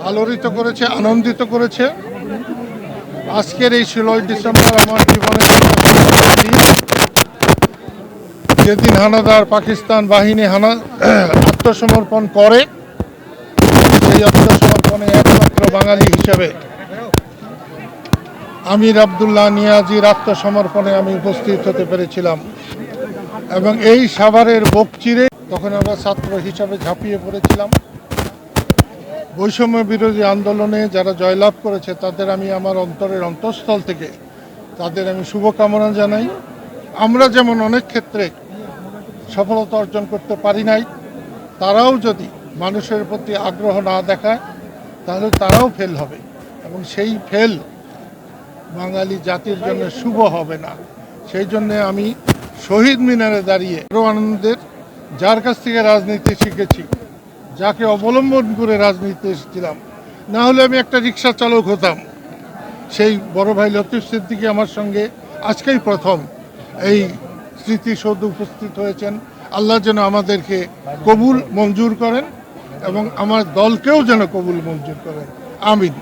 আলোড়িত করেছে, আনন্দিত করেছে। আজকের এই 16ই ডিসেম্বর আমার জীবনের দিন, যেদিন হানাদার পাকিস্তান বাহিনী আত্মসমর্পণ করে। সেই আত্মসমর্পণে একমাত্র বাঙালি হিসেবে আমির আব্দুল্লাহ নিয়াজির আত্মসমর্পণে আমি উপস্থিত হতে পেরেছিলাম এবং এই সাভারের বুক চিরে তখন আমরা ছাত্র হিসাবে ঝাঁপিয়ে পড়েছিলাম। বৈষম্য বিরোধী আন্দোলনে যারা জয়লাভ করেছে তাদের আমি আমার অন্তরের অন্তঃস্থল থেকে তাদের আমি শুভকামনা জানাই। আমরা যেমন অনেক ক্ষেত্রে সফলতা অর্জন করতে পারি নাই, তারাও যদি মানুষের প্রতি আগ্রহ না দেখায় তাহলে তারাও ফেল হবে এবং সেই ফেল বাঙালি জাতির জন্য শুভ হবে না। সেই জন্যে আমি শহীদ মিনারে দাঁড়িয়ে আরও আনন্দের, যার কাছ থেকে রাজনীতি শিখেছি, যাকে অবলম্বন করে রাজনীতিতে এসেছিলাম। না হলে আমি একটা রিক্সা চালক হতাম। সেই বড় ভাই লতিফ সিদ্দিকী আমার সঙ্গে আজকেই প্রথম এই স্মৃতিসৌধ উপস্থিত হয়েছেন। আল্লাহ যেন আমাদেরকে কবুল মঞ্জুর করেন এবং আমার দলকেও যেন কবুল মঞ্জুর করেন। আমিন।